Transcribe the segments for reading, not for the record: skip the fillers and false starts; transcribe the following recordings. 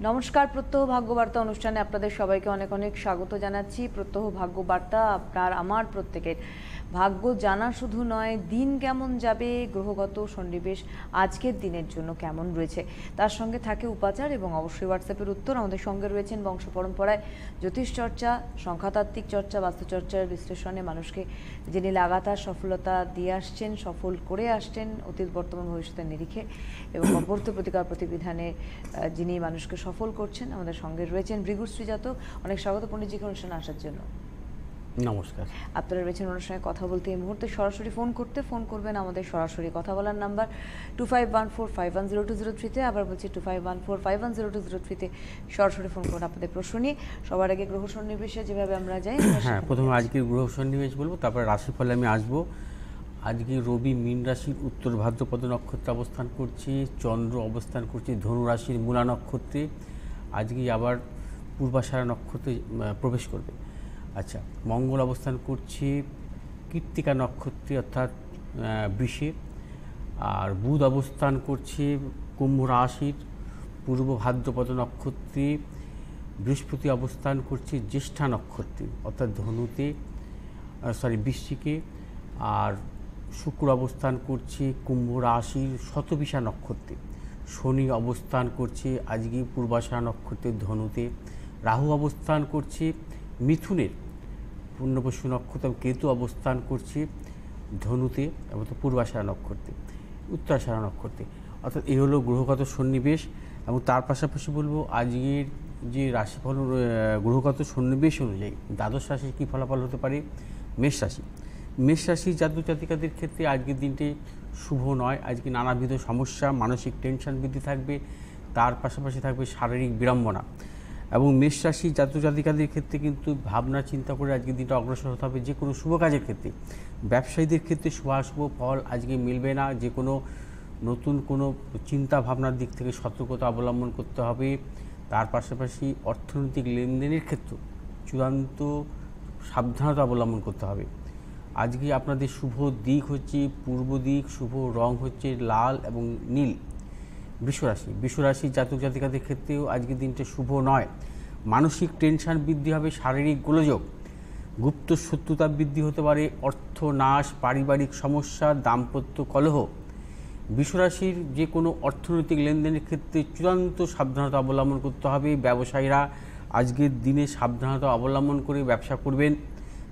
নমস্কার, প্রত্যহ ভাগ্যবার্তা অনুষ্ঠানে আপনাদের সবাইকে অনেক অনেক স্বাগত জানাচ্ছি। প্রত্যহ ভাগ্যবার্তা আপনার আমার প্রত্যেকের ভাগ্য জানা শুধু নয়, দিন কেমন যাবে, গ্রহগত সন্নিবেশ আজকের দিনের জন্য কেমন রয়েছে, তার সঙ্গে থাকে উপাচার এবং অবশ্যই হোয়াটসঅ্যাপের উত্তর। আমাদের সঙ্গে রয়েছেন বংশ পরম্পরায় জ্যোতিষ চর্চা, সংখ্যাতাত্ত্বিক চর্চা, বাস্তুচর্চার বিশ্লেষণে মানুষকে যিনি লাগাতার সফলতা দিয়ে আসছেন, সফল করে আসছেন অতীত বর্তমান ভবিষ্যতের নিরিখে, এবং অব্যর্থ প্রতিকার প্রতিবিধানে যিনি মানুষকে সফল করছেন, আমাদের সঙ্গে রয়েছেন ভৃগুশ্রী জাতক। অনেক স্বাগত পণ্ডিতজিকে অনুষ্ঠানে আসার জন্য। নমস্কার। আপনারা রয়েছেন অনুষ্ঠানে কথা বলতে। এই মুহূর্তে সরাসরি ফোন করবেন আমাদের সরাসরি কথা বলার নাম্বার 2514510203-তে। আবার বলছি 2514510203-তে সরাসরি ফোন করুন আপনাদের প্রশ্ন নিয়ে। সবার আগে গ্রহ সন্নিবেশে যেভাবে আমরা যাই, হ্যাঁ, প্রথমে আজকের গ্রহ সন্নিবেশ বলবো, তারপরে রাশিফলে আমি আসবো। আজকে রবি মীন রাশির উত্তর ভাদ্রপদ নক্ষত্রে অবস্থান করছে, চন্দ্র অবস্থান করছে ধনু রাশির মূলা নক্ষত্রে, আজকে আবার পূর্বাষাঢ়া নক্ষত্রে প্রবেশ করবে। আচ্ছা, মঙ্গল অবস্থান করছে কৃত্তিকা নক্ষত্রে অর্থাৎ বৃষে, আর বুধ অবস্থান করছে কুম্ভ রাশির পূর্ব ভাদ্রপদ নক্ষত্রে, বৃহস্পতি অবস্থান করছে জ্যেষ্ঠা নক্ষত্রে অর্থাৎ ধনুতে বৃশ্চিকে, আর শুক্র অবস্থান করছে কুম্ভ রাশির শতবিশা নক্ষত্রে, শনি অবস্থান করছে আজকে পূর্বাষাঢ়া নক্ষত্রের ধনুতে, রাহু অবস্থান করছে মিথুনের পূর্ণবসু নক্ষত্র, কেতু অবস্থান করছে ধনুতে এবং পূর্বাষাঢ়া নক্ষত্রে, উত্তরাষাঢ়া নক্ষত্রে। অর্থাৎ এই হলো গ্রহগত সন্নিবেশ। এবং তার পাশাপাশি বলবো আজকের যে রাশিফল গ্রহগত সন্নিবেশ অনুযায়ী দ্বাদশ রাশির কী ফলাফল হতে পারে। মেষ রাশি, মেষ রাশির জাতক জাতিকাদের ক্ষেত্রে আজকের দিনটি শুভ নয়। আজকে নানাবিধ সমস্যা, মানসিক টেনশন বৃদ্ধি থাকবে, তার পাশাপাশি থাকবে শারীরিক বিড়ম্বনা। এবং মেষ রাশির জাতক জাতিকাদের ক্ষেত্রে কিন্তু ভাবনা চিন্তা করে আজকের দিনটা অগ্রসর হতে হবে যে কোনো শুভ কাজের ক্ষেত্রে। ব্যবসায়ীদের ক্ষেত্রে শুভাশুভ ফল আজকে মিলবে না, যে কোনো নতুন কোনো চিন্তা ভাবনার দিক থেকে সতর্কতা অবলম্বন করতে হবে। তার পাশাপাশি অর্থনৈতিক লেনদেনের ক্ষেত্রে চূড়ান্ত সাবধানতা অবলম্বন করতে হবে। আজকে আপনাদের শুভ দিক হচ্ছে পূর্ব দিক, শুভ রং হচ্ছে লাল এবং নীল। বৃষরাশি, বৃষরাশির জাতক জাতিকাদের ক্ষেত্রেও আজকের দিনটা শুভ নয়। মানসিক টেনশন বৃদ্ধি হবে, শারীরিক গোলযোগ, গুপ্ত শত্রুতা বৃদ্ধি হতে পারে, অর্থ নাশ, পারিবারিক সমস্যা, দাম্পত্য কলহ। বৃষরাশির যে কোনো অর্থনৈতিক লেনদেনের ক্ষেত্রে চূড়ান্ত সাবধানতা অবলম্বন করতে হবে। ব্যবসায়ীরা আজকের দিনে সাবধানতা অবলম্বন করে ব্যবসা করবেন।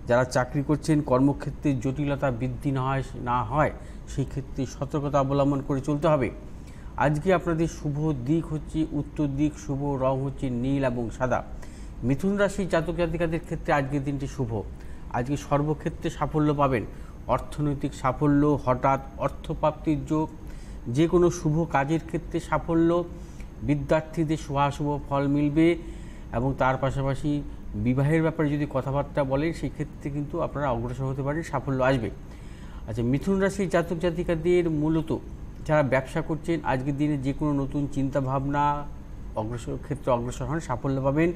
যারা চাকরি করছেন কর্মক্ষেত্রে জটিলতা বৃদ্ধি না হয় সেই ক্ষেত্রে সতর্কতা অবলম্বন করে চলতে হবে। আজকে আপনাদের শুভ দিক হচ্ছে উত্তর দিক, শুভ রং হচ্ছে নীল এবং সাদা। মিথুন রাশির জাতক জাতিকাদের ক্ষেত্রে আজকের দিনটি শুভ। আজকে সর্বক্ষেত্রে সাফল্য পাবেন, অর্থনৈতিক সাফল্য, হঠাৎ অর্থপ্রাপ্তির যোগ, যে কোনো শুভ কাজের ক্ষেত্রে সাফল্য, বিদ্যার্থীদের শুভাশুভ ফল মিলবে। এবং তার পাশাপাশি বিবাহের ব্যাপারে যদি কথাবার্তা বলেন সেই ক্ষেত্রে কিন্তু আপনারা অগ্রসর হতে পারেন, সাফল্য আসবে। আচ্ছা, মিথুন রাশির জাতক জাতিকাদের মূলত যারা ব্যবসা করছেন আজকের দিনে যে কোনো নতুন চিন্তাভাবনা অগ্রসর হন, সাফল্য পাবেন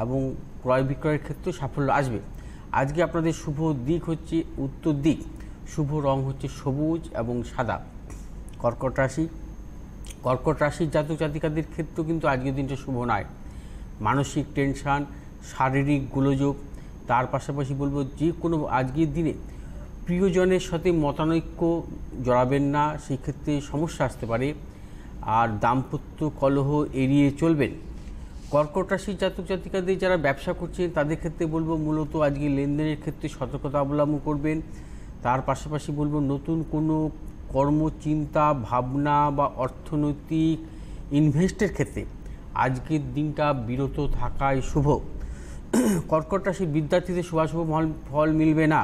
এবং ক্রয় বিক্রয়ের ক্ষেত্রেও সাফল্য আসবে। আজকে আপনাদের শুভ দিক হচ্ছে উত্তর দিক, শুভ রং হচ্ছে সবুজ এবং সাদা। কর্কট রাশি, কর্কট রাশির জাতক জাতিকাদের ক্ষেত্রেও কিন্তু আজকের দিনটা শুভ নয়। মানসিক টেনশান, শারীরিক গোলযোগ, তার পাশাপাশি বলবো যে কোনো আজকের দিনে প্রিয়জনের সাথে মতানৈক্য জড়াবেন না, সেই ক্ষেত্রে সমস্যা আসতে পারে। আর দাম্পত্য কলহ এড়িয়ে চলবেন। কর্কট রাশির জাতক জাতিকাদের যারা ব্যবসা করছেন তাদের ক্ষেত্রে বলবো মূলত আজকে লেনদেনের ক্ষেত্রে সতর্কতা অবলম্বন করবেন। তার পাশাপাশি বলবো নতুন কোনো কর্মচিন্তা ভাবনা বা অর্থনৈতিক ইনভেস্টের ক্ষেত্রে আজকের দিনটা বিরত থাকাই শুভ। কর্কট রাশির বিদ্যার্থীদের শুভাশুভ ফল মিলবে না।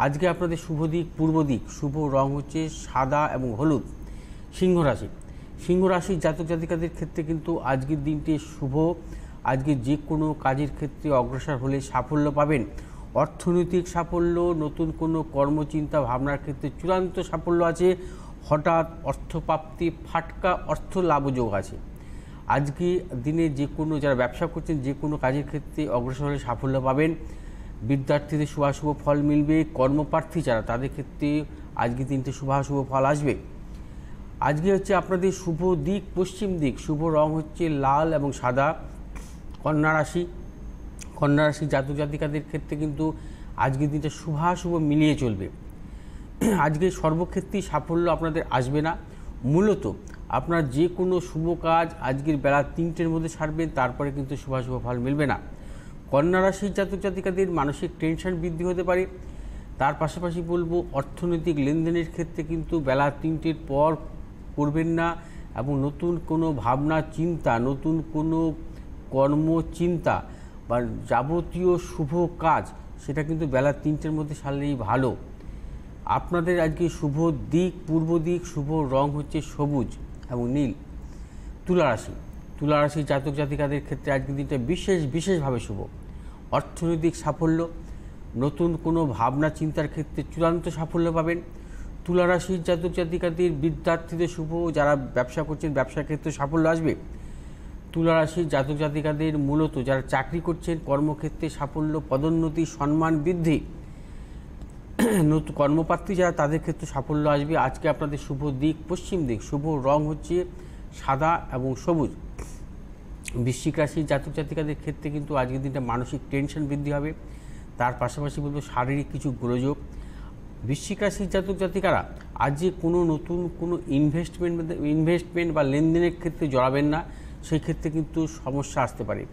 আজকে আপনাদের শুভ দিক পূর্ব দিক, শুভ রং হচ্ছে সাদা এবং হলুদ। সিংহ রাশি, সিংহ রাশির জাতক জাতিকাদের ক্ষেত্রে কিন্তু আজকের দিনটি শুভ। আজকে যে কোনো কাজের ক্ষেত্রে অগ্রসর হলে সাফল্য পাবেন, অর্থনৈতিক সাফল্য, নতুন কোনো কর্মচিন্তা ভাবনার ক্ষেত্রে চূড়ান্ত সাফল্য আছে, হঠাৎ অর্থপ্রাপ্তি, ফাটকা অর্থ লাভযোগ আছে। আজকে দিনে যে কোনো যারা ব্যবসা করছেন যে কোনো কাজের ক্ষেত্রে অগ্রসর হলে সাফল্য পাবেন। বিদ্যার্থীদের শুভাশুভ ফল মিলবে। কর্মপ্রার্থী যারা তাদের ক্ষেত্রে আজকে দিনটি শুভাশুভ ফল আসবে। আজকে হচ্ছে আপনাদের শুভ দিক পশ্চিম দিক, শুভ রং হচ্ছে লাল এবং সাদা। কন্যা রাশি জাতক জাতিকাদের ক্ষেত্রে কিন্তু আজকের দিনটা শুভাশুভ মিলিয়ে চলবে। আজকে সর্বক্ষেত্রেই সাফল্য আপনাদের আসবে না। মূলত আপনার যে কোনো শুভ কাজ আজকের বেলা 3টের মধ্যে সারবেন, তারপরে কিন্তু শুভাশুভ ফল মিলবে না। কন্যা রাশির জাতক জাতিকাদের মানসিক টেনশন বৃদ্ধি হতে পারে। তার পাশাপাশি বলবো অর্থনৈতিক লেনদেনের ক্ষেত্রে কিন্তু বেলা 3টের পর করবেন না, এবং নতুন কোনো ভাবনা চিন্তা, নতুন কোনো কর্মচিন্তা বা যাবতীয় শুভ কাজ সেটা কিন্তু বেলা 3টের মধ্যে সারলেই ভালো। আপনাদের আজকে শুভ দিক পূর্ব দিক, শুভ রং হচ্ছে সবুজ এবং নীল। তুলা রাশি জাতক জাতিকাদের ক্ষেত্রে আজকের দিনটা বিশেষভাবে শুভ। অর্থনৈতিক সাফল্য, নতুন কোনো ভাবনা চিন্তার ক্ষেত্রে চূড়ান্ত সাফল্য পাবেন। তুলা রাশির জাতক জাতিকাদের বিদ্যার্থীদের শুভ, যারা ব্যবসা করছেন ব্যবসার ক্ষেত্রে সাফল্য আসবে। তুলা রাশির জাতক জাতিকাদের মূলত যারা চাকরি করছেন কর্মক্ষেত্রে সাফল্য, পদোন্নতি, সম্মান বৃদ্ধি। নতুন কর্মপ্রার্থী যারা তাদের ক্ষেত্রে সাফল্য আসবে। আজকে আপনাদের শুভ দিক পশ্চিম দিক, শুভ রং হচ্ছে সাদা এবং সবুজ। বৃশ্চিক রাশির জাতক জাতিকাদের ক্ষেত্রে কিন্তু আজকের দিনটা মানসিক টেনশন বৃদ্ধি হবে। তার পাশাপাশি বলবো শারীরিক কিছু গোলযোগ। বৃশ্চিক রাশির জাতক জাতিকারা আজ যে কোনো নতুন কোনো ইনভেস্টমেন্ট বা লেনদেনের ক্ষেত্রে জড়াবেন না, সেই ক্ষেত্রে কিন্তু সমস্যা আসতে পারে।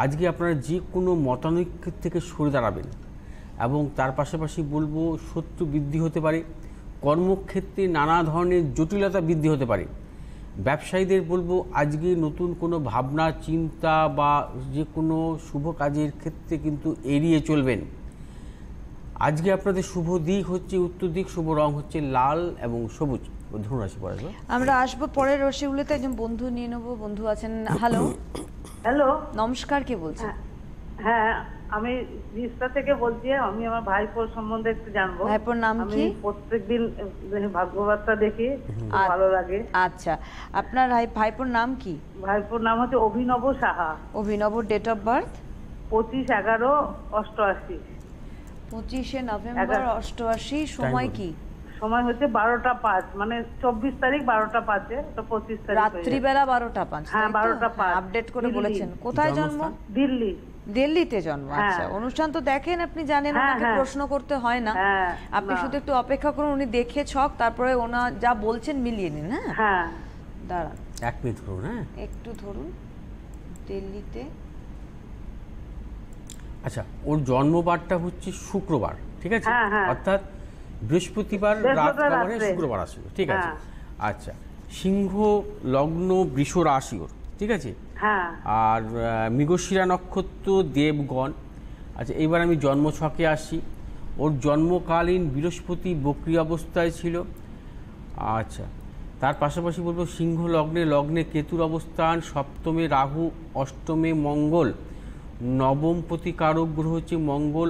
আজকে আপনারা যে কোনো মতানৈক্য থেকে সরে দাঁড়াবেন, এবং তার পাশাপাশি বলবো শত্রু বৃদ্ধি হতে পারে। কর্মক্ষেত্রে নানা ধরনের জটিলতা বৃদ্ধি হতে পারে। ব্যবসায়ীদের বলবো আজকে নতুন কোনো ভাবনা চিন্তা বা যে কোনো শুভ কাজের ক্ষেত্রে কিন্তু এড়িয়ে চলবেন। আজকে আপনাদের শুভ দিক হচ্ছে উত্তর দিক, শুভ রং হচ্ছে লাল এবং সবুজ। ধনুরাশি পড়া যাবে। আমরা আসবো পরের রাশিগুলোতে, একজন বন্ধু নিয়ে নেবো। বন্ধু আছেন। হ্যালো, নমস্কার, কে বলছেন? হ্যাঁ, আমি রিস্তা থেকে বলছি। আমি আমার ভাইপোর সম্বন্ধে একটু জানবো। ভাইপোর নাম কি? প্রত্যেকদিন ভাগ্যবার্তা দেখি, ভালো লাগে। আচ্ছা, আপনার ভাইপোর নাম কি? ভাইপোর নাম হচ্ছে অভিনব সাহা। অভিনব, ডেট অফ বার্থ? 25/11/88। 25শে নভেম্বর 88। সময় কি? সময় হচ্ছে 12টা 5, মানে 24 তারিখ 12টা 5-এ, তো 25 তারিখ রাত্রিবেলা 12টা 5। হ্যাঁ, 12টা 5 আপডেট করে বলেছেন। কোথায় জন্ম? দিল্লি। দিল্লিতে জন্ম। আচ্ছা, অনুষ্ঠান তো দেখেন আপনি, জানেন ওনাকে প্রশ্ন করতে হয় না। আপনি শুধু একটু অপেক্ষা করুন, উনি দেখে ছক, তারপরে ওনা যা বলছেন মিলিয়ে নিন। হ্যাঁ, দাঁড়ান 1 মিনিট ধরুন। হ্যাঁ, একটু ধরুন। দিল্লিতে, আচ্ছা, ওর জন্মবারটা হচ্ছে শুক্রবার, ঠিক আছে? অর্থাৎ বৃহস্পতিবার রাত মানে শুক্রবার আসবে, ঠিক আছে? আচ্ছা, সিংহ লগ্ন, বৃষ রাশি ওর, ঠিক আছে? আর মৃগশিরা নক্ষত্র, দেবগণ। আচ্ছা, এবার আমি জন্মছকে আসি। ওর জন্মকালীন বৃহস্পতি বক্রী অবস্থায় ছিল। আচ্ছা, তার পাশাপাশি বলবো সিংহ লগ্নে কেতুর অবস্থান, সপ্তমে রাহু, অষ্টমে মঙ্গল, নবমপতি কারক গ্রহ হচ্ছে মঙ্গল,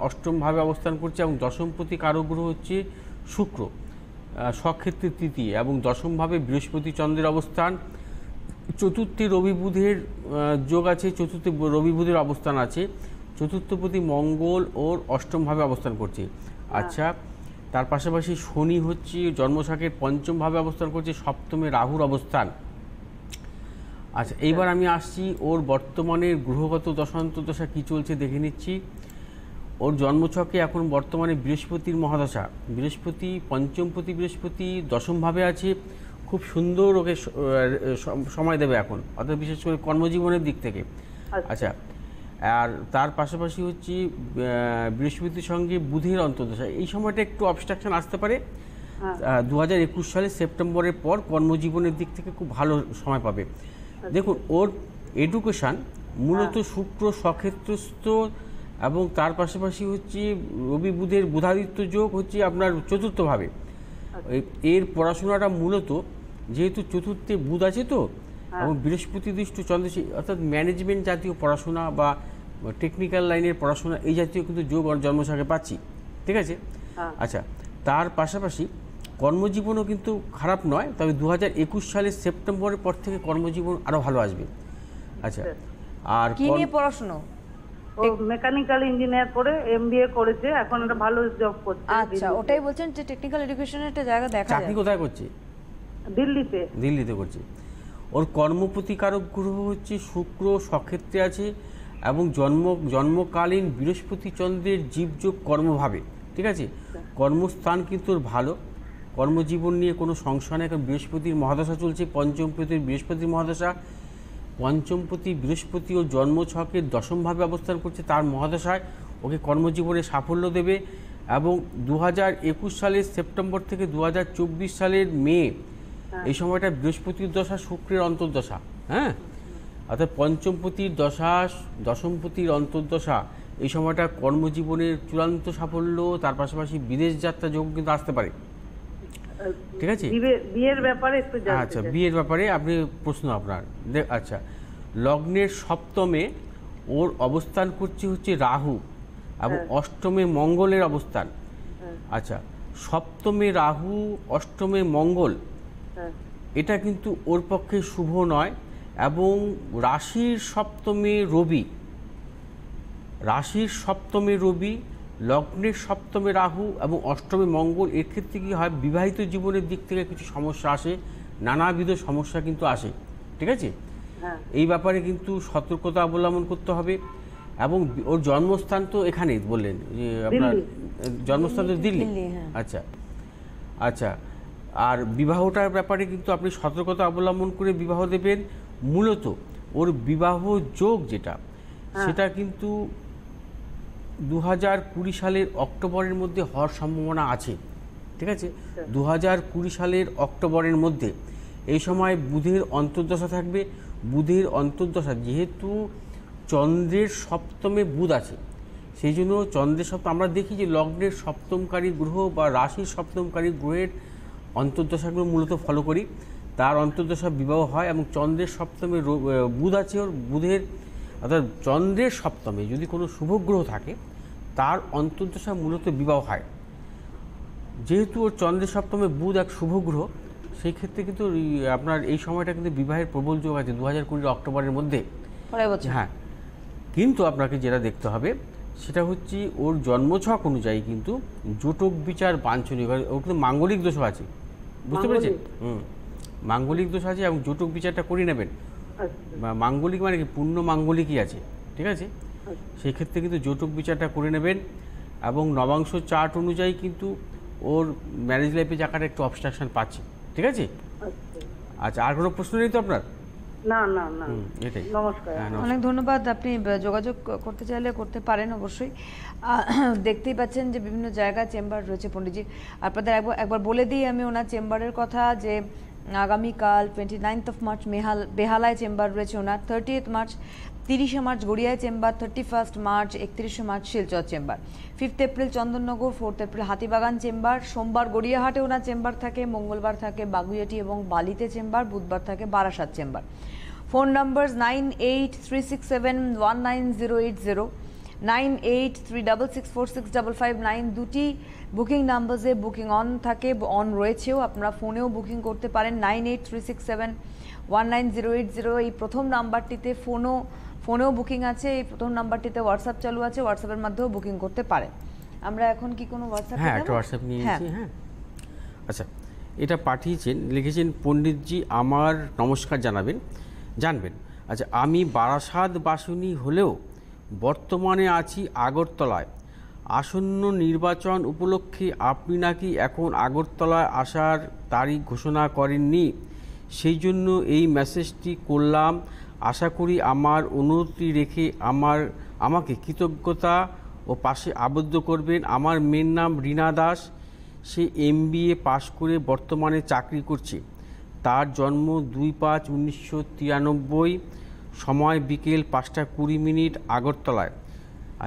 অষ্টমভাবে অবস্থান করছে, এবং দশমপতি কারক গ্রহ হচ্ছে শুক্র, স্বক্ষেত্রে তৃতীয়, এবং দশমভাবে বৃহস্পতি চন্দ্রের অবস্থান। চতুর্থে রবি বুধের যোগ আছে, চতুর্থে রবি বুধের অবস্থান আছে। চতুর্থপতি মঙ্গল ওর অষ্টমভাবে অবস্থান করছে। আচ্ছা, তার পাশাপাশি শনি হচ্ছে জন্মছকের পঞ্চমভাবে অবস্থান করছে, সপ্তমে রাহুর অবস্থান। আচ্ছা, এইবার আমি আসছি ওর বর্তমানের গ্রহগত দশান্তদশা কী চলছে দেখে নিচ্ছি। ওর জন্মছকে এখন বর্তমানে বৃহস্পতির মহাদশা। বৃহস্পতি পঞ্চমপতি, বৃহস্পতি দশমভাবে আছে, খুব সুন্দর ওকে সময় দেবে এখন, অর্থাৎ বিশেষ করে কর্মজীবনের দিক থেকে। আচ্ছা, আর তার পাশাপাশি হচ্ছে বৃহস্পতির সঙ্গে বুধের অন্তর্দশা। এই সময়টা একটু অবস্ট্রাকশন আসতে পারে। 2021 সালের সেপ্টেম্বরের পর কর্মজীবনের দিক থেকে খুব ভালো সময় পাবে। দেখুন, ওর এডুকেশান মূলত শুক্র স্বক্ষেত্রস্থ, এবং তার পাশাপাশি হচ্ছে রবি বুধের বুধাদিত্য যোগ হচ্ছে আপনার চতুর্থভাবে। এর পড়াশোনাটা মূলত যেহেতু চতুর্থে বুধ আছে তো, এবং বৃহস্পতি দৃষ্ট চন্দ্র, অর্থাৎ ম্যানেজমেন্ট জাতীয় পড়াশোনা বা টেকনিক্যাল লাইনের পড়াশোনা, এই জাতীয় কিন্তু যোগ ওর জন্মছকে পাচ্ছি, ঠিক আছে? আচ্ছা, তার পাশাপাশি কর্মজীবনও কিন্তু খারাপ নয়, তবে 2021 সালের সেপ্টেম্বরের পর থেকে কর্মজীবন আরও ভালো আসবে। আচ্ছা, আর কি নিয়ে পড়াশোনা? ও মেকানিক্যাল ইঞ্জিনিয়ার করে এমবিএ করেছে, এখন একটা ভালো জব করছে। আচ্ছা, ওটাই বলছেন যে টেকনিক্যাল এডুকেশনের একটা জায়গা দেখা যায়। চাকরি কোথায় করছে? দিল্লিতে করছে। ওর কর্মপ্রতিকারক গ্রহ হচ্ছে শুক্র, সক্ষেত্রে আছে এবং জন্মকালীন বৃহস্পতি চন্দ্রের জীবযোগ কর্মভাবে, ঠিক আছে। কর্মস্থান কিন্তু ওর ভালো, কর্মজীবন নিয়ে কোনো সংশয় নেই, কারণ বৃহস্পতির মহাদশা চলছে, পঞ্চমপতির বৃহস্পতির মহাদশা। পঞ্চমপতি বৃহস্পতি ও জন্মছকের দশমভাবে অবস্থান করছে, তার মহাদশায় ওকে কর্মজীবনে সাফল্য দেবে। এবং 2021 সালের সেপ্টেম্বর থেকে 2024 সালের মে, এই সময়টা বৃহস্পতির দশা, শুক্রের অন্তর্দশা, হ্যাঁ, অর্থাৎ পঞ্চমপতির দশা, দশমপতির অন্তর্দশা, এই সময়টা কর্মজীবনের চূড়ান্ত সাফল্য, তার পাশাপাশি বিদেশ যাত্রা যোগ কিন্তু আসতে পারে, ঠিক আছে। বিয়ের ব্যাপারে একটু জানতে আচ্ছা, চাই। বিয়ের ব্যাপারে আপনি প্রশ্ন আপনার আচ্ছা, লগ্নের সপ্তমে ওর অবস্থান করছে হচ্ছে রাহু এবং অষ্টমে মঙ্গলের অবস্থান। আচ্ছা, সপ্তমে রাহু, অষ্টমে মঙ্গল, এটা কিন্তু ওর পক্ষে শুভ নয়। এবং রাশির সপ্তমে রবি, লগ্নের সপ্তমে রাহু এবং অষ্টমে মঙ্গল, এর ক্ষেত্রে কী হয়, বিবাহিত জীবনের দিক থেকে কিছু সমস্যা আসে, নানাবিধ সমস্যা কিন্তু আসে, ঠিক আছে। এই ব্যাপারে কিন্তু সতর্কতা অবলম্বন করতে হবে। এবং ওর জন্মস্থান তো এখানেই বললেন যে আপনার জন্মস্থান তো দিল্লি, আচ্ছা আচ্ছা। আর বিবাহটার ব্যাপারে কিন্তু আপনি সতর্কতা অবলম্বন করে বিবাহ দেবেন। মূলত ওর বিবাহ যোগ যেটা, সেটা কিন্তু 2020 সালের অক্টোবরের মধ্যে হওয়ার সম্ভাবনা আছে, ঠিক আছে। 2020 সালের অক্টোবরের মধ্যে, এই সময় বুধের অন্তর্দশা থাকবে। বুধের অন্তর্দশা যেহেতু চন্দ্রের সপ্তমে বুধ আছে, সেই জন্য চন্দ্রের সপ্তম, আমরা দেখি যে লগ্নের সপ্তমকারী গ্রহ বা রাশির সপ্তমকারী গ্রহের অন্তর্দশাগুলো মূলত ফলো করি, তার অন্তর্দশা বিবাহ হয়। এবং চন্দ্রের সপ্তমে বুধ আছে, ওর বুধের অর্থাৎ চন্দ্রের সপ্তমে যদি কোনো শুভ গ্রহ থাকে, তার অন্তর্দশা মূলত বিবাহ হয়। যেহেতু ওর চন্দ্রের সপ্তমে বুধ এক শুভ গ্রহ, সেই ক্ষেত্রে কিন্তু আপনার এই সময়টা কিন্তু বিবাহের প্রবল যোগ আছে 2020 অক্টোবরের মধ্যে, হ্যাঁ। কিন্তু আপনাকে যেটা দেখতে হবে সেটা হচ্ছে ওর জন্মছক অনুযায়ী কিন্তু জটক বিচার বাঞ্ছনীয়, ওর কিন্তু মাঙ্গলিক দোষও আছে, বুঝতে পেরেছেন। মাঙ্গলিক দোষ আছে এবং জটক বিচারটা করে নেবেন। মাঙ্গলিক মানে কি, পূর্ণ মাঙ্গলিকই আছে, ঠিক আছে। সেই ক্ষেত্রে কিন্তু জটক বিচারটা করে নেবেন। এবং নবাংশ চার্ট অনুযায়ী কিন্তু ওর ম্যারেজ লাইফে যাকার একটু অবস্ট্রাকশন পাচ্ছে, ঠিক আছে। আচ্ছা, আর কোনো প্রশ্ন নেই তো আপনার? না না না, এটাই। নমস্কার। অনেক ধন্যবাদ। আপনি যোগাযোগ করতে চাইলে করতে পারেন অবশ্যই। দেখতেই পাচ্ছেন যে বিভিন্ন জায়গায় চেম্বার রয়েছে পণ্ডিতজি। আপনাদের একবার বলে দিই আমি ওনার চেম্বারের কথা, যে আগামীকাল 29 মার্চ বেহালায় চেম্বার রয়েছে ওনার, 30 মার্চ, 30 মার্চ গড়িয়ায় chamber, 31 March, 31 March Silchar chamber, 5 April Chandannagar, 4 April Hatibagan chamber, সোমবার গড়িয়াহাটে ওনার চেম্বার থাকে, মঙ্গলবার থাকে বাগুইয়াটি এবং বালিতে চেম্বার, বুধবার থাকে বারাসাত চেম্বার। ফোন নম্বর 9836719080, 9836646559, দুটি বুকিং নাম্বারে বুকিং অন থাকে, অন রয়েছেও, আপনারা ফোনেও বুকিং করতে পারেন। 9836719080 এই প্রথম নাম্বারটিতে ফোনেও বুকিং আছে, এই প্রথম নাম্বারটিতে হোয়াটসঅ্যাপ চালু আছে, হোয়াটসঅ্যাপের মাধ্যমেও বুকিং করতে পারেন। আমরা এখন কি কোনো হোয়াটসঅ্যাপ? হ্যাঁ, একটা হোয়াটসঅ্যাপ নিয়ে নিয়েছি, হ্যাঁ। আচ্ছা, এটা পাঠিয়েছেন, লিখেছেন, পণ্ডিতজি আমার নমস্কার জানবেন। আচ্ছা, আমি বারাসাত বাসিনী হলেও বর্তমানে আছি আগরতলায়। আসন্ন নির্বাচন উপলক্ষে আপনি নাকি এখন আগরতলায় আসার তারিখ ঘোষণা করেননি, সেই জন্য এই মেসেজটি করলাম। আশা করি আমার অনুরোধটি রেখে আমাকে কৃতজ্ঞতা ও পাশে আবদ্ধ করবেন। আমার মেয়ের নাম রীনা দাস, সে MBA পাশ করে বর্তমানে চাকরি করছে। তার জন্ম 2/5/1993, সময় বিকেল 5:20 আগরতলায়।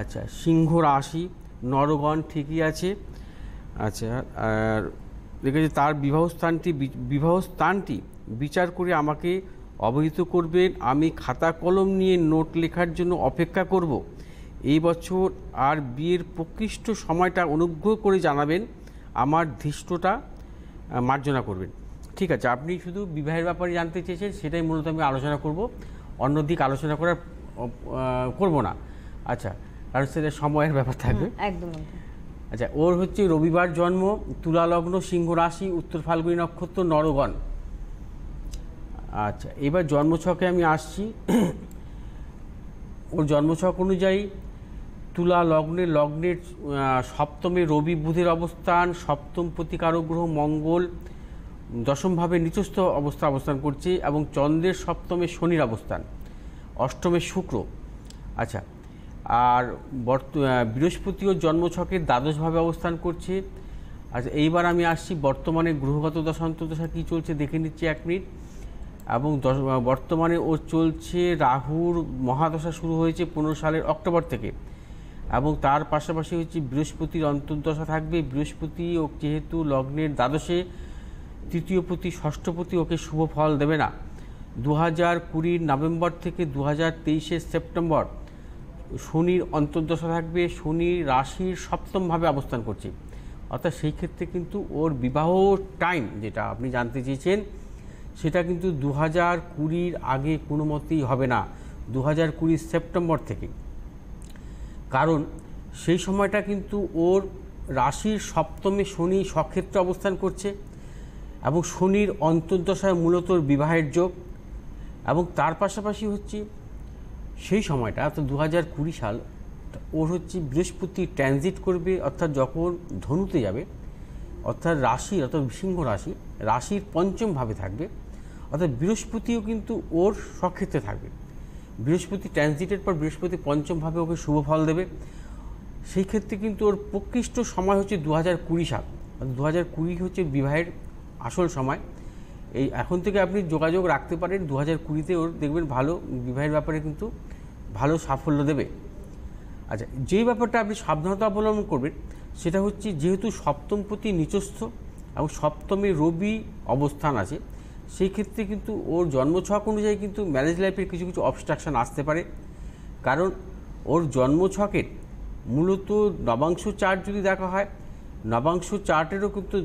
আচ্ছা, সিংহ রাশি, নরগণ ঠিকই আছে। আচ্ছা, আর দেখেছি তার বিবাহস্থানটি বিচার করে আমাকে অবহিত করবেন। আমি খাতা কলম নিয়ে নোট লেখার জন্য অপেক্ষা করব। এই বছর আর বিয়ের প্রকৃষ্ট সময়টা অনুগ্রহ করে জানাবেন, আমার ধৃষ্টতা মার্জনা করবেন। ঠিক আছে, আপনি শুধু বিবাহের ব্যাপারে জানতে চেয়েছেন, সেটাই মূলত আমি আলোচনা করব, অন্য দিক আলোচনা করব না। আচ্ছা, কারণ সেটা সময়ের ব্যাপার থাকবে একদম। আচ্ছা, ওর হচ্ছে রবিবার জন্ম, তুলা লগ্ন, সিংহ রাশি, উত্তর ফাল্গুনী নক্ষত্র, নরগণ, আচ্ছা, এবার জন্মছকে আমি আসছি। ওর জন্মছক অনুযায়ী তুলা লগ্নের সপ্তমে রবি বুধের অবস্থান, সপ্তম প্রতিকারক গ্রহ মঙ্গল দশমভাবে নিচস্থ অবস্থান করছে, এবং চন্দ্রের সপ্তমে শনির অবস্থান, অষ্টমে শুক্র। আচ্ছা, আর বৃহস্পতিও জন্মছকের দ্বাদশভাবে অবস্থান করছে। আচ্ছা, এইবার আমি আসছি বর্তমানে গ্রহগত দশান্তদশা কী চলছে দেখে নিচ্ছি 1 মিনিট। এবং বর্তমানে ও চলছে, রাহুর মহাদশা শুরু হয়েছে 15 সালের অক্টোবর থেকে, এবং তার পাশাপাশি হচ্ছে বৃহস্পতির অন্তর্দশা থাকবে। বৃহস্পতি ও যেহেতু লগ্নের দ্বাদশে, তৃতীয়পতি ষষ্ঠপতি ওকে শুভ ফল দেবে না। 2020 নভেম্বর থেকে 2023 সেপ্টেম্বর শনির অন্তর্দশা থাকবে। শনি রাশির সপ্তমভাবে অবস্থান করছে, অর্থাৎ সেই ক্ষেত্রে কিন্তু ওর বিবাহ টাইম যেটা আপনি জানতে চেয়েছেন সেটা কিন্তু 2020 আগে কোনো মতেই হবে না, 2020 সেপ্টেম্বর থেকে। কারণ সেই সময়টা কিন্তু ওর রাশির সপ্তমে শনি স্বক্ষেত্রে অবস্থান করছে, এবং শনির অন্তর্দশায় মূলত বিবাহের যোগ। এবং তার পাশাপাশি হচ্ছে সেই সময়টা, অর্থাৎ 2020 সাল, ওর হচ্ছে বৃহস্পতি ট্রানজিট করবে, অর্থাৎ যখন ধনুতে যাবে, অর্থাৎ রাশির, অর্থাৎ সিংহ রাশির পঞ্চম ভাবে থাকবে, অর্থাৎ বৃহস্পতিও কিন্তু ওর স্বক্ষেত্রে থাকবে। বৃহস্পতি ট্রানজিটের পর বৃহস্পতি পঞ্চম ভাবে ওকে শুভ ফল দেবে। সেই ক্ষেত্রে কিন্তু ওর প্রকৃষ্ট সময় হচ্ছে 2020 সাল, 2020 হচ্ছে বিবাহের আসল সময়। এই এখন থেকে আপনি যোগাযোগ রাখতে পারেন, 2020-তে ওর দেখবেন ভালো বিবাহের ব্যাপারে কিন্তু ভালো সাফল্য দেবে। আচ্ছা, যেই ব্যাপারটা আপনি সাবধানতা অবলম্বন করবেন সেটা হচ্ছে, যেহেতু সপ্তমপতি নিচস্থ এবং সপ্তমে রবি অবস্থান আছে, সেই ক্ষেত্রে কিন্তু ওর জন্মছক অনুযায়ী কিন্তু ম্যারেজ লাইফের কিছু কিছু অবস্ট্রাকশান আসতে পারে। কারণ ওর জন্মছকের মূলত নবাংশ চার্ট যদি দেখা হয়, নবাংশ চার্টেরও কিন্তু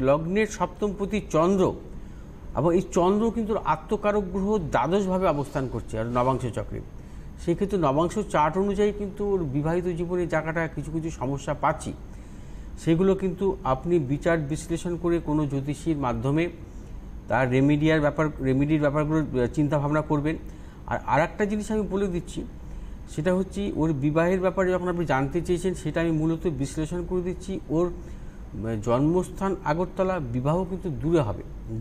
লগ্নের সপ্তমপতি চন্দ্র, এবং এই চন্দ্র কিন্তু আত্মকারক গ্রহ দ্বাদশভাবে অবস্থান করছে আর নবাংশ চক্রে। সেক্ষেত্রে নবাংশ চার্ট অনুযায়ী কিন্তু ওর বিবাহিত জীবনের জায়গাটা কিছু কিছু সমস্যা পাচ্ছি, সেগুলো কিন্তু আপনি বিচার বিশ্লেষণ করে কোনো জ্যোতিষীর মাধ্যমে তার রেমিডির ব্যাপারগুলো চিন্তাভাবনা করবেন। আর আরেকটা জিনিস আমি বলে দিচ্ছি, সেটা হচ্ছে ওর বিবাহের ব্যাপারে যখন আপনি জানতে চেয়েছেন, সেটা আমি মূলত বিশ্লেষণ করে দিচ্ছি। ওর জন্মস্থান আগরতলা, বিবাহ কিন্তু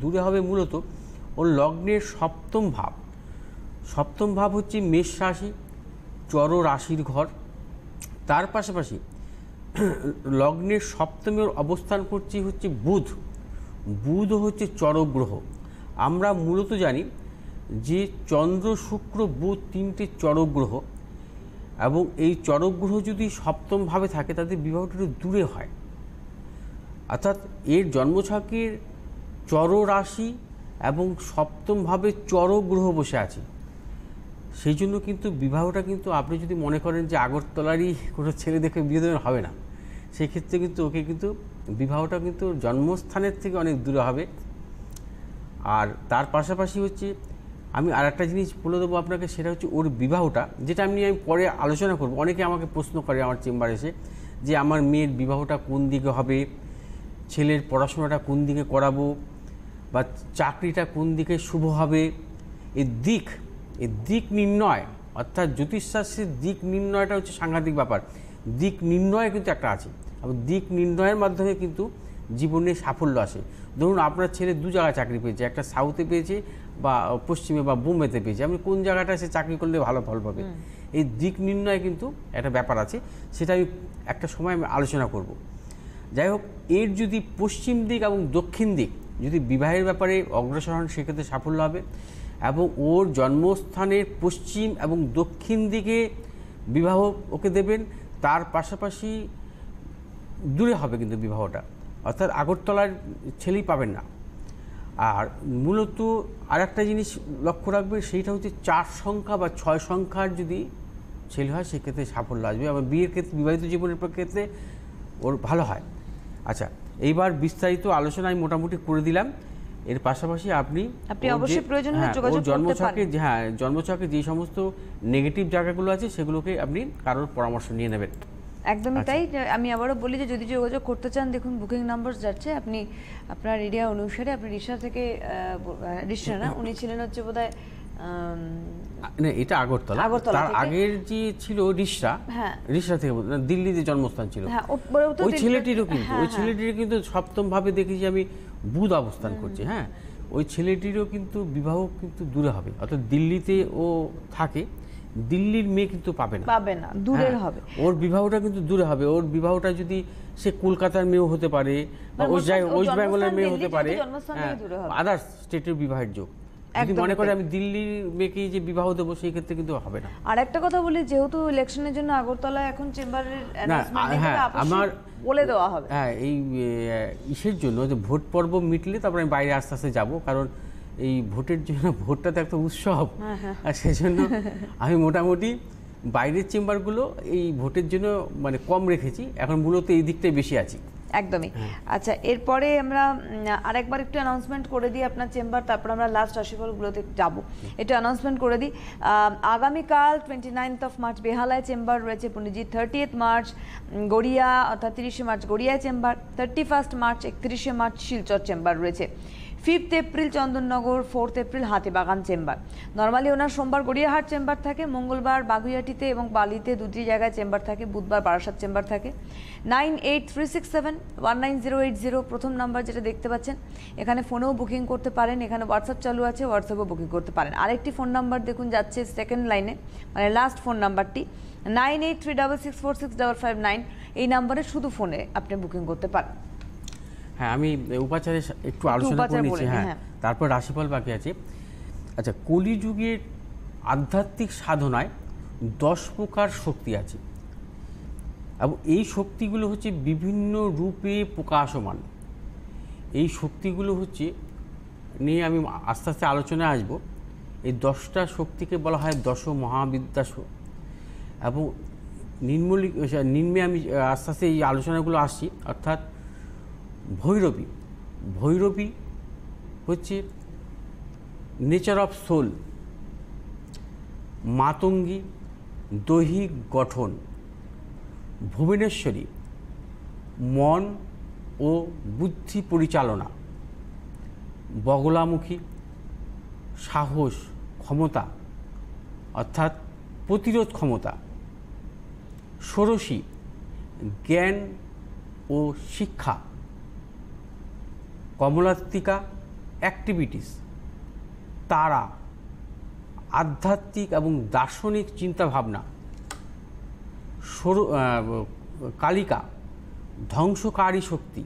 দূরে হবে মূলত ওর লগ্নের সপ্তম ভাব হচ্ছে মেষ রাশি, চর রাশির ঘর। তার পাশাপাশি লগ্নের সপ্তমে অবস্থান করছে হচ্ছে বুধ হচ্ছে চরক গ্রহ। আমরা মূলত জানি যে চন্দ্র শুক্র বুধ 3টে চরক গ্রহ, এবং এই চরক গ্রহ যদি সপ্তমভাবে থাকে তাদের বিবাহটা একটু দূরে হয়। অর্থাৎ এর জন্মছকের চর রাশি এবং সপ্তমভাবে চরক গ্রহ বসে আছে, সেই জন্য কিন্তু বিবাহটা কিন্তু আপনি যদি মনে করেন যে আগরতলারই কোনো ছেলে দেখে বিয়ে দেবেন, হবে না। সেই ক্ষেত্রে কিন্তু ওকে কিন্তু বিবাহটা কিন্তু জন্মস্থানের থেকে অনেক দূরে হবে। আর তার পাশাপাশি হচ্ছে আমি আর একটা জিনিস বলে দেবো আপনাকে, সেটা হচ্ছে ওর বিবাহটা, যেটা আমি পরে আলোচনা করব। অনেকে আমাকে প্রশ্ন করে আমার চেম্বারে এসে যে আমার মেয়ের বিবাহটা কোন দিকে হবে, ছেলের পড়াশোনাটা কোন দিকে করাবো, বা চাকরিটা কোন দিকে শুভ হবে। এই দিক নির্ণয়, অর্থাৎ জ্যোতিষশাস্ত্রের দিক নির্ণয়টা হচ্ছে সাংঘাতিক ব্যাপার। দিক নির্ণয় কিন্তু একটা আছে, এবং দিক নির্ণয়ের মাধ্যমে কিন্তু জীবনে সাফল্য আসে। ধরুন আপনার ছেলে 2 জায়গায় চাকরি পেয়েছে, একটা সাউথে পেয়েছে বা পশ্চিমে বা বোম্বেতে পেয়েছে, আপনি কোন জায়গাটা সে চাকরি করলে ভালো ফল পাবে। এই দিক নির্ণয় কিন্তু একটা ব্যাপার আছে, সেটা আমি একটা সময় আমি আলোচনা করব। যাই হোক, এর যদি পশ্চিম দিক এবং দক্ষিণ দিক যদি বিবাহের ব্যাপারে অগ্রসর হন, সেক্ষেত্রে সাফল্য হবে। এবং ওর জন্মস্থানের পশ্চিম এবং দক্ষিণ দিকে বিবাহ ওকে দেবেন। তার পাশাপাশি দূরে হবে কিন্তু বিবাহটা, অর্থাৎ আগরতলার ছেলেই পাবেন না। আর মূলত আর একটা জিনিস লক্ষ্য রাখবেন, সেইটা হচ্ছে 4 সংখ্যা বা 6 সংখ্যার যদি ছেলে হয়, সেক্ষেত্রে সাফল্য আসবে। আবার বিয়ের ক্ষেত্রে, বিবাহিত জীবনের ক্ষেত্রে ওর ভালো হয়। আচ্ছা, এইবার বিস্তারিত আলোচনা আমি মোটামুটি করে দিলাম। এর পাশাপাশি আপনি অবশ্যই প্রয়োজন হলে যোগাযোগ করতে পারেন। জন্মছকে যে সমস্ত নেগেটিভ জায়গাগুলো আছে সেগুলোকে আপনি কারোর পরামর্শ নিয়ে নেবেন। একদমই তাই। আমি আবারও বলি যে যদি যোগাযোগ করতে চান, দেখুন বুকিং নাম্বার যাচ্ছে, আপনি আপনার এরিয়া অনুসারে আপনি রিসা থেকে রিসা না, উনি ছিলেন হচ্ছে বোধহয় না, এটা আগরতলা। তার আগের যে ছিল রিসরা, হ্যাঁ রিসরা থেকে দিল্লিতে জন্মস্থান ছিল। হ্যাঁ, ওই ছেলেটিরও কিন্তু সপ্তম ভাবে দেখেছি আমি বুধ অবস্থান করছে। হ্যাঁ, ওই ছেলেটিরও কিন্তু বিবাহ কিন্তু দূরে হবে, অর্থাৎ দিল্লিতে ও থাকে, দিল্লির মেয়ে কিন্তু পাবে না, দূরের হবে। ওর বিবাহটা কিন্তু দূরে হবে। ওর বিবাহটা যদি সে কলকাতার মেয়েও হতে পারে, ওয়েস্ট বেঙ্গলের মেয়ে হতে পারে, আদার্স স্টেটের বিবাহের যোগ। যদি মনে করে আমি দিল্লির মেয়েকে যে বিবাহ দেবো, সেই ক্ষেত্রে কিন্তু হবে না। আর একটা কথা বলি, যেহেতু ইলেকশনের জন্য আগরতলা এখন চেম্বারের আমার বলে দেওয়া হবে, হ্যাঁ, এই ইসের জন্য যে ভোট পর্ব মিটলে তারপরে আমি বাইরে আস্তে আস্তে যাবো, কারণ এই ভোটের জন্য, ভোটটা তো একটা উৎসব, আর সেজন্য আমি মোটামুটি বাইরের চেম্বারগুলো এই ভোটের জন্য মানে কম রেখেছি, এখন মূলত এই দিকটাই বেশি আছি। একদমই। আচ্ছা, এরপরে আমরা আরেকবার একটু অ্যানাউন্সমেন্ট করে দিই আপনার চেম্বার, তারপর আমরা লাস্ট রাশিফলগুলোতে যাব। একটু অ্যানাউন্সমেন্ট করে দিই। আগামীকাল 29 মার্চ বেহালায় চেম্বার রয়েছে পণ্ডিতজি, 30 মার্চ গড়িয়া অর্থাৎ 30 মার্চ গড়িয়ায় chamber, 31 March 31 March Silchar chamber রয়েছে, 5 April Chandannagar, 4 April Hatibagan chamber. Normally ওনার সোমবার গড়িয়াহাট চেম্বার থাকে, মঙ্গলবার বাগুইয়াটিতে এবং বালিতে দুটি জায়গায় চেম্বার থাকে, বুধবার বারাসাত চেম্বার থাকে। 9836719080 প্রথম নাম্বার যেটা দেখতে পাচ্ছেন, এখানে ফোনেও বুকিং করতে পারেন, এখানে হোয়াটসঅ্যাপ চালু আছে, হোয়াটসঅ্যাপেও বুকিং করতে পারেন। আরেকটি ফোন নাম্বার দেখুন যাচ্ছে সেকেন্ড লাইনে, মানে লাস্ট ফোন নাম্বারটি 9836646559, এই নাম্বারে শুধু ফোনে আপনি বুকিং করতে পারেন। হ্যাঁ, আমি উপাচারে একটু আলোচনা করে নিচ্ছি। হ্যাঁ, তারপর রাশিফল বাকি আছে। আচ্ছা, কলিযুগের আধ্যাত্মিক সাধনায় 10 প্রকার শক্তি আছে, এবং এই শক্তিগুলো হচ্ছে বিভিন্ন রূপে প্রকাশমান। এই শক্তিগুলো হচ্ছে নিয়ে আমি আস্তে আস্তে আলোচনায় আসবো। এই 10টা শক্তিকে বলা হয় 10 মহাবিদ্যা, এবং নিম্নে আমি আস্তে আস্তে এই আলোচনাগুলো আসছি। অর্থাৎ ভৈরবী হচ্ছে নেচার অফ সোল, মাতঙ্গী দৈহিক গঠন, ভুবনেশ্বরী মন ও বুদ্ধি পরিচালনা, বগলামুখী সাহস ক্ষমতা অর্থাৎ প্রতিরোধ ক্ষমতা, ষোড়শী জ্ঞান ও শিক্ষা, কমলাত্মিকা অ্যাক্টিভিটিস, তারা আধ্যাত্মিক এবং দার্শনিক চিন্তাভাবনা, কালিকা ধ্বংসকারী শক্তি,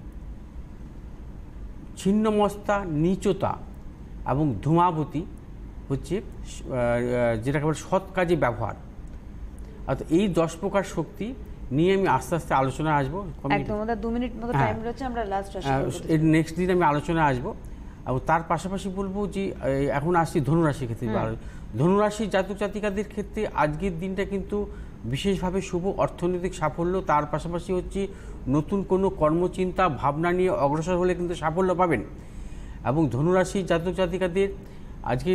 ছিন্নমস্তা নীচতা, এবং ধূমাবতী হচ্ছে যেটাকে বলে সৎ কাজে ব্যবহার। অর্থাৎ এই 10 প্রকার শক্তি নিয়ে আমি আস্তে আস্তে আলোচনায় আসবো। একদম 2 মিনিট মতো টাইম রয়েছে, আমরা লাস্ট এর নেক্সট দিন আমি আলোচনায় আসবো। এবং তার পাশাপাশি বলবো যে এখন আসছি ধনুরাশির ক্ষেত্রে। ধনুরাশির জাতক জাতিকাদের ক্ষেত্রে আজকের দিনটা কিন্তু বিশেষভাবে শুভ, অর্থনৈতিক সাফল্য, তার পাশাপাশি হচ্ছে নতুন কোনো কর্মচিন্তা ভাবনা নিয়ে অগ্রসর হলে কিন্তু সাফল্য পাবেন। এবং ধনুরাশির জাতক জাতিকাদের আজকে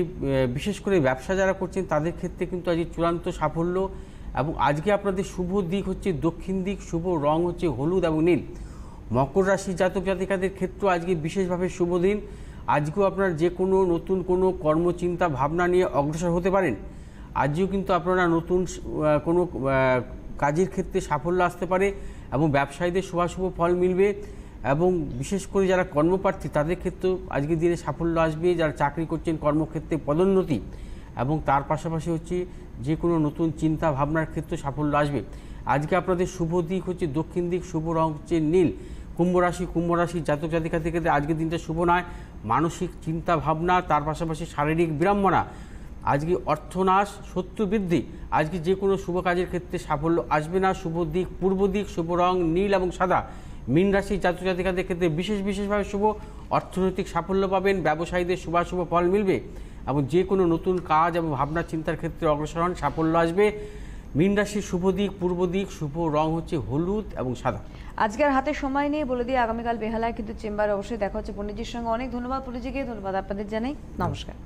বিশেষ করে ব্যবসা যারা করছেন তাদের ক্ষেত্রে কিন্তু আজকে চূড়ান্ত সাফল্য। এবং আজকে আপনাদের শুভ দিক হচ্ছে দক্ষিণ দিক, শুভ রং হচ্ছে হলুদ এবং নীল। মকর রাশির জাতক জাতিকাদের ক্ষেত্রেও আজকে বিশেষভাবে শুভ দিন। আজকেও আপনার যে কোনো নতুন কোনো কর্মচিন্তা ভাবনা নিয়ে অগ্রসর হতে পারেন। আজকেও কিন্তু আপনারা নতুন কোনো কাজের ক্ষেত্রে সাফল্য আসতে পারে এবং ব্যবসায়ীদের শুভাশুভ ফল মিলবে। এবং বিশেষ করে যারা কর্মপ্রার্থী তাদের ক্ষেত্রেও আজকের দিনে সাফল্য আসবে। যারা চাকরি করছেন কর্মক্ষেত্রে পদোন্নতি, এবং তার পাশাপাশি হচ্ছে যে কোনো নতুন চিন্তা ভাবনার ক্ষেত্রে সাফল্য আসবে। আজকে আপনাদের শুভ দিক হচ্ছে দক্ষিণ দিক, শুভ রং হচ্ছে নীল। কুম্ভ রাশি জাতক জাতিকাদের ক্ষেত্রে আজকের দিনটা শুভ নয়। মানসিক চিন্তা ভাবনা, তার পাশাপাশি শারীরিক বিড়ম্বনা, আজকে অর্থনাশ, শত্রু বৃদ্ধি। আজকে যে কোনো শুভ কাজের ক্ষেত্রে সাফল্য আসবে না। শুভ দিক পূর্ব দিক, শুভ রং নীল এবং সাদা। মীন রাশির জাতক জাতিকাদের ক্ষেত্রে বিশেষভাবে শুভ, অর্থনৈতিক সাফল্য পাবেন, ব্যবসায়ীদের শুভাশুভ ফল মিলবে এবং যে কোনো নতুন কাজ এবং ভাবনা চিন্তার ক্ষেত্রে অগ্রসর হন, সাফল্য আসবে। মীন রাশির শুভ দিক পূর্ব দিক, শুভ রং হচ্ছে হলুদ এবং সাদা। আজকের হাতে সময় নিয়ে বলে দিয়ে আগামীকাল বেহালায় কিন্তু চেম্বারে অবশ্যই দেখা হচ্ছে পণ্ডিতজির সঙ্গে। অনেক ধন্যবাদ পণ্ডিতজিকে, ধন্যবাদ আপনাদের জানাই, নমস্কার।